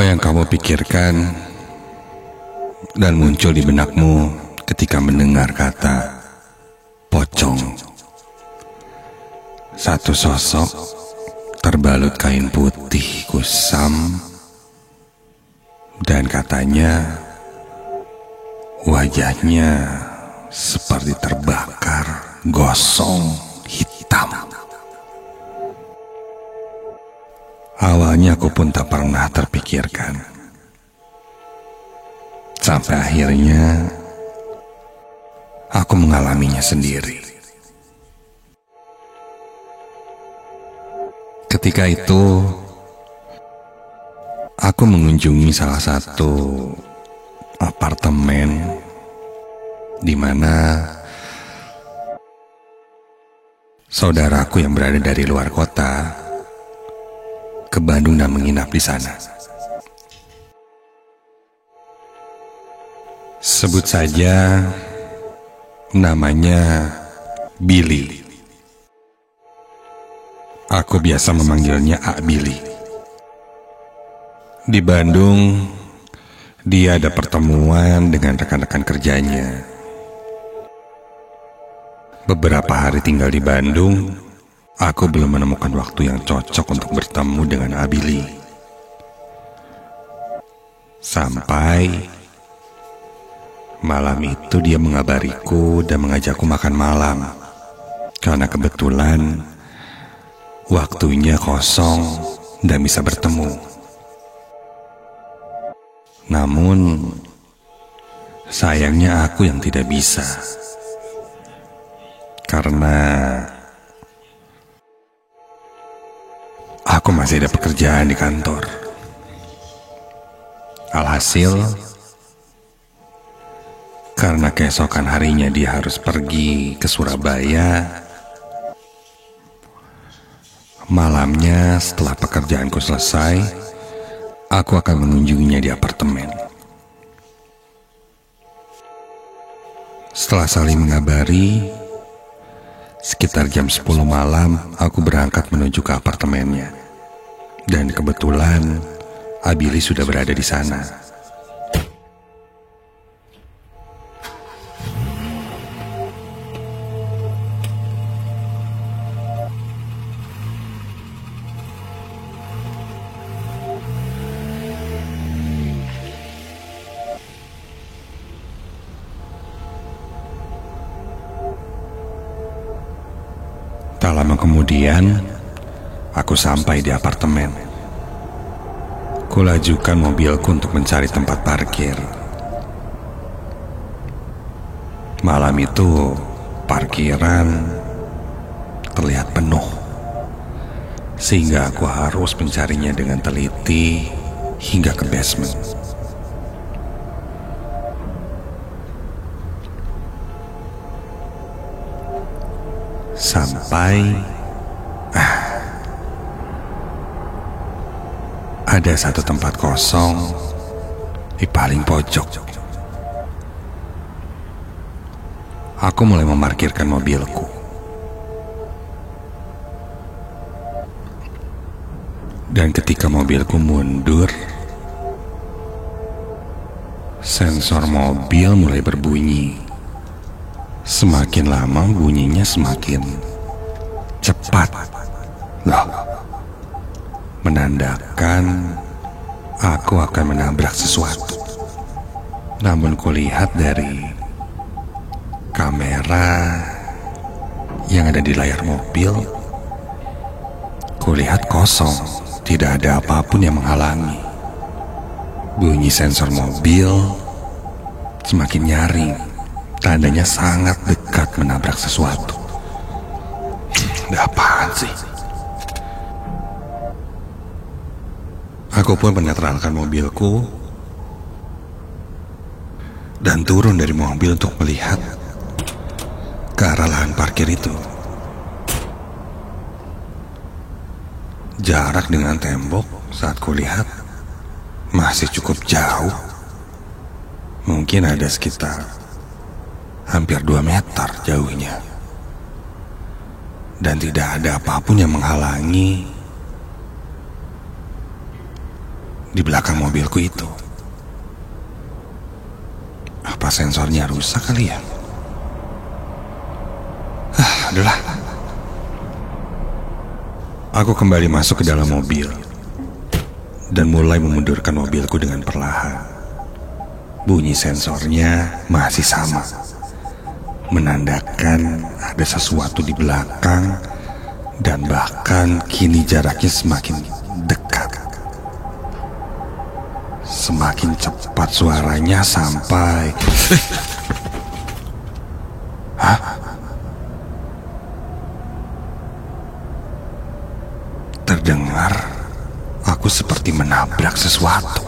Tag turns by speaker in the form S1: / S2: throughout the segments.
S1: Apa yang kamu pikirkan dan muncul di benakmu ketika mendengar kata pocong? Satu sosok terbalut kain putih kusam, dan katanya wajahnya seperti terbakar, gosong, hitam. Awalnya aku pun tak pernah terpikirkan, sampai akhirnya aku mengalaminya sendiri. Ketika itu aku mengunjungi salah satu apartemen di mana saudaraku yang berada dari luar kota ke Bandung dan menginap di sana. Sebut saja namanya Billy. Aku biasa memanggilnya A Billy. Di Bandung, dia ada pertemuan dengan rekan-rekan kerjanya. Beberapa hari tinggal di Bandung, aku belum menemukan waktu yang cocok untuk bertemu dengan A Billy. Sampai malam itu dia mengabariku dan mengajakku makan malam, karena kebetulan waktunya kosong dan bisa bertemu. Namun sayangnya aku yang tidak bisa, karena aku masih ada pekerjaan di kantor. Alhasil, karena keesokan harinya dia harus pergi ke Surabaya, malamnya setelah pekerjaanku selesai, aku akan mengunjunginya di apartemen. Setelah saling mengabari, sekitar jam 10 malam aku berangkat menuju ke apartemennya. Dan kebetulan A Billy sudah berada di sana. Tak lama kemudian, aku sampai di apartemen. Kulajukan mobilku untuk mencari tempat parkir. Malam itu, parkiran terlihat penuh, sehingga aku harus mencarinya dengan teliti hingga ke basement. Sampai ada satu tempat kosong di paling pojok. Aku mulai memarkirkan mobilku. Dan ketika mobilku mundur, sensor mobil mulai berbunyi. Semakin lama bunyinya semakin cepat. Loh, menandakan aku akan menabrak sesuatu. Namun kulihat dari kamera yang ada di layar mobil, kulihat kosong, tidak ada apapun yang menghalangi. Bunyi sensor mobil semakin nyaring, tandanya sangat dekat menabrak sesuatu. Ada apaan sih? Aku pun menetralkan mobilku dan turun dari mobil untuk melihat ke arah lahan parkir itu. Jarak dengan tembok saat kulihat masih cukup jauh. Mungkin ada sekitar hampir 2 meter jauhnya. Dan tidak ada apapun yang menghalangi di belakang mobilku itu. Apa sensornya rusak kali ya? Adalah. Aku kembali masuk ke dalam mobil dan mulai memundurkan mobilku dengan perlahan. Bunyi sensornya masih sama, menandakan ada sesuatu di belakang, dan bahkan kini jaraknya semakin dekat. Semakin cepat suaranya sampai... Hah? Terdengar aku seperti menabrak sesuatu.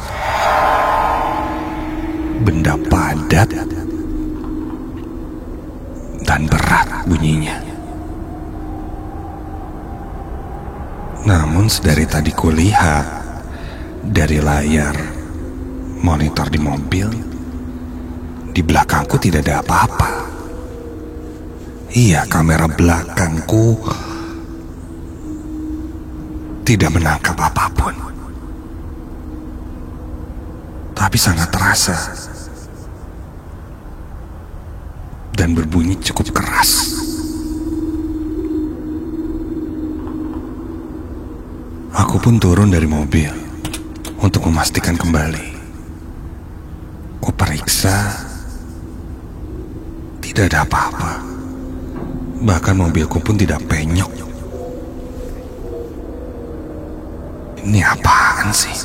S1: Benda padat dan berat bunyinya. Namun sedari tadi kulihat dari layar monitor di mobil, di belakangku tidak ada apa-apa. Iya, kamera belakangku tidak menangkap apapun. Tapi sangat terasa dan berbunyi cukup keras. Aku pun turun dari mobil untuk memastikan kembali. Kuperiksa, tidak ada apa-apa. Bahkan mobilku pun tidak penyok. Ini apaan sih?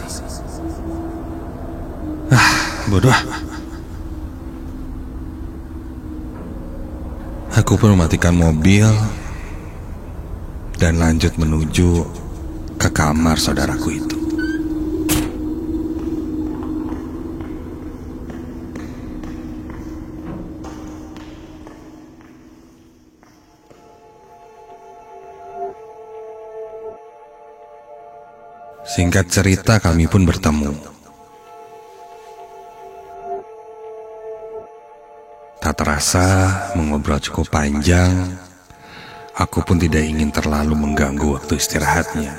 S1: Bodoh. Aku pun mematikan mobil dan lanjut menuju ke kamar saudaraku itu. Singkat cerita, kami pun bertemu. Tak terasa mengobrol cukup panjang. Aku pun tidak ingin terlalu mengganggu waktu istirahatnya,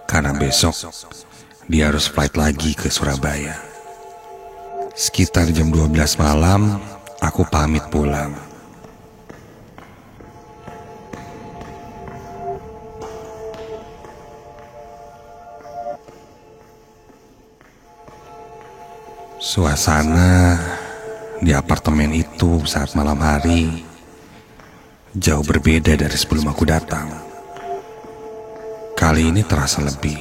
S1: karena besok dia harus flight lagi ke Surabaya. Sekitar jam 12 malam, aku pamit pulang. Suasana di apartemen itu saat malam hari jauh berbeda dari sebelum aku datang. Kali ini terasa lebih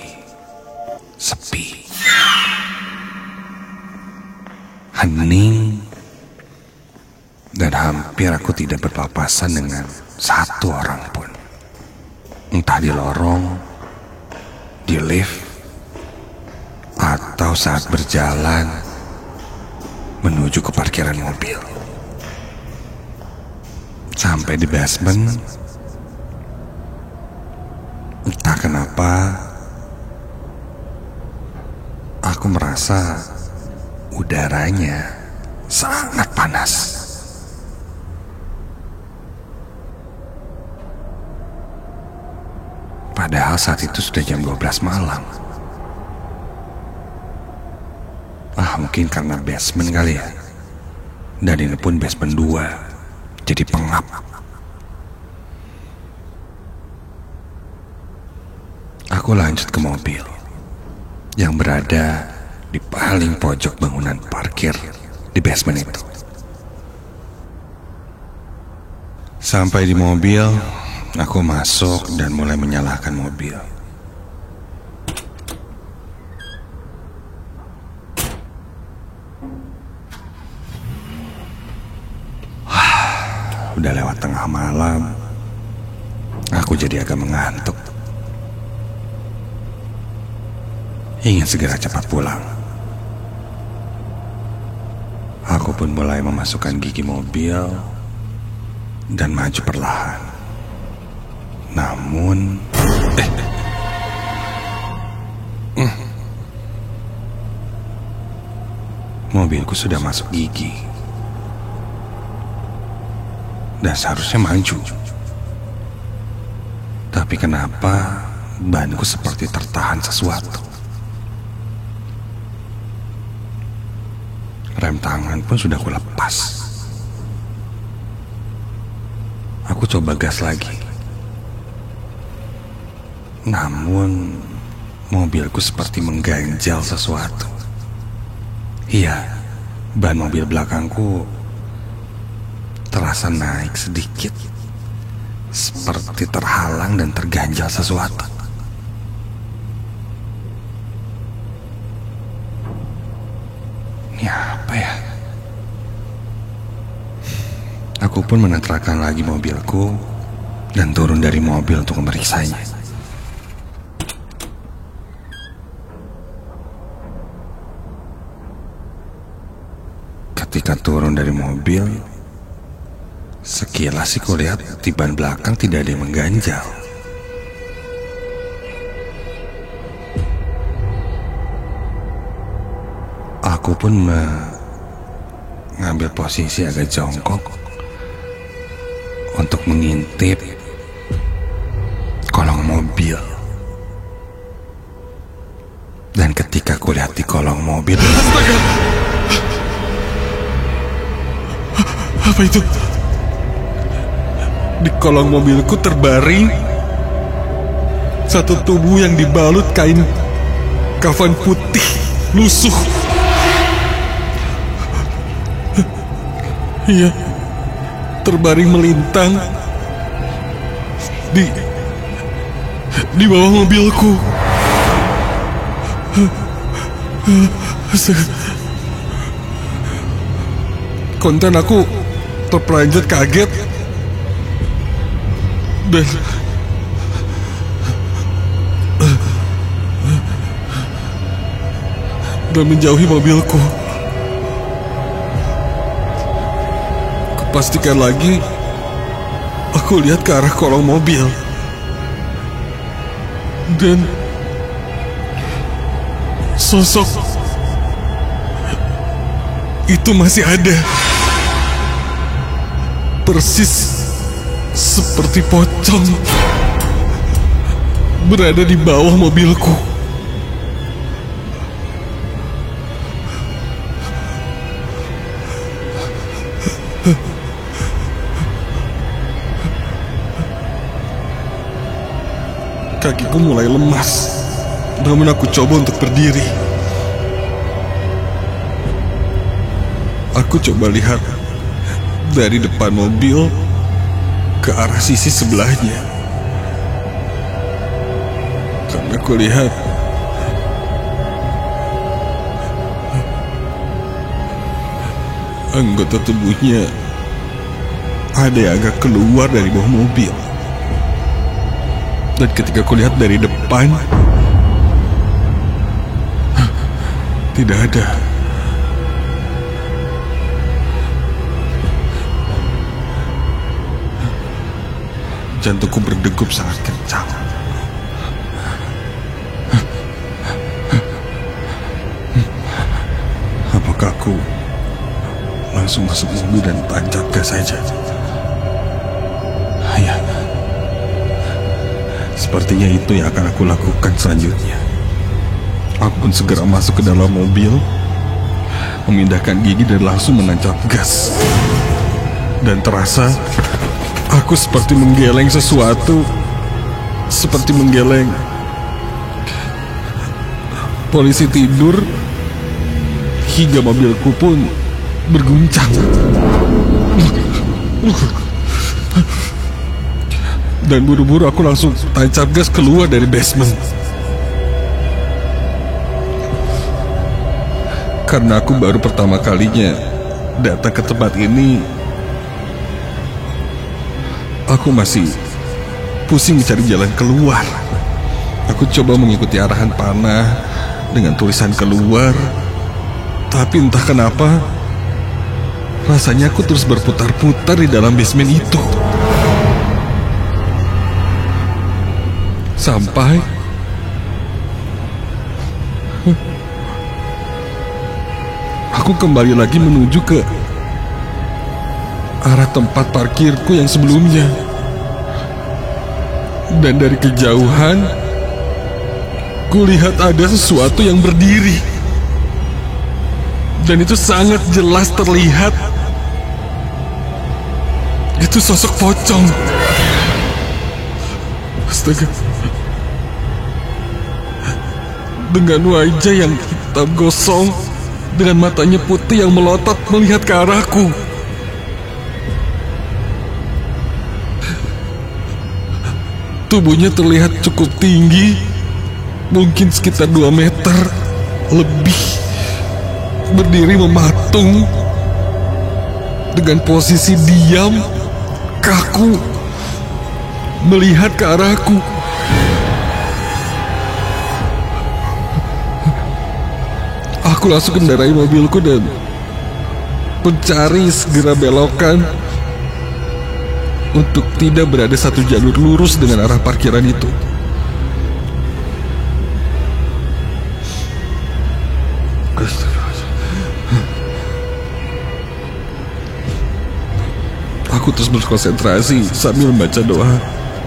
S1: sepi, hening, dan hampir aku tidak berpapasan dengan satu orang pun. Entah di lorong, di lift, atau saat berjalan menuju ke parkiran mobil. Sampai di basement, entah kenapa aku merasa udaranya sangat panas. Padahal saat itu sudah jam 12 malam. Mungkin karena basement kali ya. Dan ini pun basement 2, jadi pengap. Aku lanjut ke mobil yang berada di paling pojok bangunan parkir di basement itu. Sampai di mobil, aku masuk dan mulai menyalakan mobil. Udah lewat tengah malam, aku jadi agak mengantuk. Ingin segera cepat pulang. Aku pun mulai memasukkan gigi mobil dan maju perlahan. Namun, mobilku sudah masuk gigi. Dan seharusnya maju. Tapi kenapa banku seperti tertahan sesuatu? Rem tangan pun sudah kulepas. Aku coba gas lagi. Namun mobilku seperti mengganjal sesuatu. Iya, ban mobil belakangku terasa naik sedikit, seperti terhalang dan terganjal sesuatu. Ini apa ya? Aku pun menetrakan lagi mobilku dan turun dari mobil untuk memeriksanya. Ketika turun dari mobil, sekilas sih kulihat di ban belakang tidak ada yang mengganjal. Aku pun mengambil posisi agak jongkok untuk mengintip kolong mobil. Dan ketika kulihat di kolong mobil,
S2: astaga! Apa itu? Di kolong mobilku terbaring satu tubuh yang dibalut kain kafan putih lusuh. Iya, terbaring melintang di bawah mobilku. Konten aku terperanjat kaget dan menjauhi mobilku. Kupastikan lagi, aku lihat ke arah kolong mobil dan sosok itu masih ada, persis seperti pocong, berada di bawah mobilku. Kakiku mulai lemas, namun aku coba untuk berdiri. Aku coba lihat dari depan mobil ke arah sisi sebelahnya. Karena aku lihat anggota tubuhnya ada yang agak keluar dari bawah mobil. Dan ketika aku lihat dari depan, tidak ada. Jantungku berdegup sangat kencang. Apakah aku langsung masuk mobil dan tancap gas saja? Ya, sepertinya itu yang akan aku lakukan selanjutnya. Aku pun segera masuk ke dalam mobil, memindahkan gigi dan langsung menancap gas. Dan terasa aku seperti menggeleng sesuatu, seperti menggeleng polisi tidur, hingga mobilku pun berguncang. Dan buru-buru aku langsung tancap gas keluar dari basement. Karena aku baru pertama kalinya datang ke tempat ini, aku masih pusing mencari jalan keluar. Aku coba mengikuti arahan panah dengan tulisan keluar, tapi entah kenapa rasanya aku terus berputar-putar di dalam basement itu. Sampai aku kembali lagi menuju ke arah tempat parkirku yang sebelumnya. Dan dari kejauhan, kulihat ada sesuatu yang berdiri Dan itu sangat jelas terlihat. Itu sosok pocong. Astaga. Dengan wajah yang hitam gosong, dengan matanya putih yang melotot melihat ke arahku. Tubuhnya terlihat cukup tinggi, mungkin sekitar 2 meter lebih. Berdiri mematung, dengan posisi diam, kaku, melihat ke arahku. Aku langsung kendarai mobilku dan mencari segera belokan untuk tidak berada satu jalur lurus dengan arah parkiran itu. Aku terus berkonsentrasi sambil membaca doa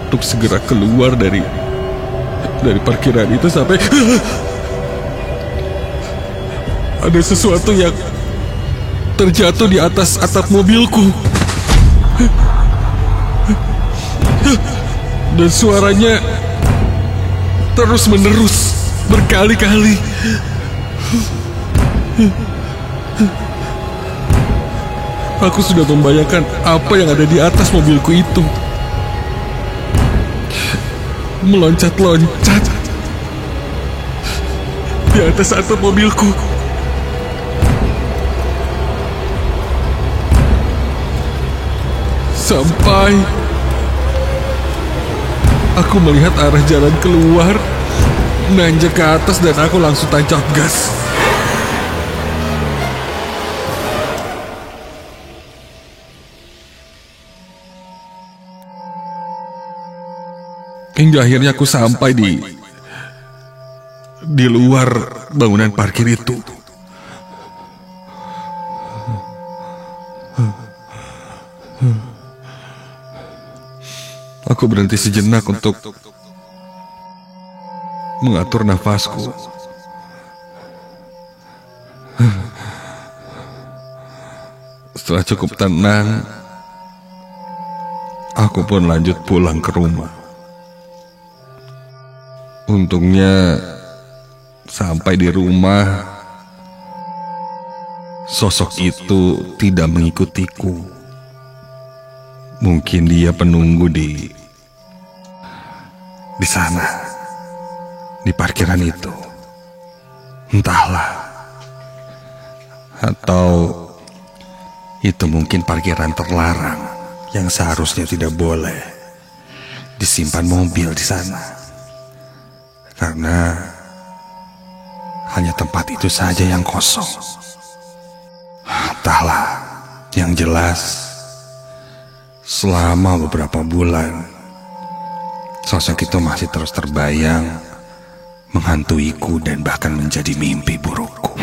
S2: untuk segera keluar dari parkiran itu sampai ada sesuatu yang terjatuh di atas atap mobilku. Dan suaranya terus menerus berkali-kali. Aku sudah membayangkan apa yang ada di atas mobilku itu. Meloncat-loncat di atas atap mobilku. Sampai aku melihat arah jalan keluar, nanjak ke atas dan aku langsung tancap gas. Hingga akhirnya aku sampai di luar bangunan parkir itu. Aku berhenti sejenak untuk mengatur nafasku. Setelah cukup tenang, aku pun lanjut pulang ke rumah. Untungnya sampai di rumah, sosok itu tidak mengikutiku. Mungkin dia penunggu di sana, di parkiran itu. Entahlah. Atau itu mungkin parkiran terlarang yang seharusnya tidak boleh disimpan mobil di sana. Karena hanya tempat itu saja yang kosong. Entahlah, yang jelas selama beberapa bulan sosok itu masih terus terbayang, menghantuiku dan bahkan menjadi mimpi burukku.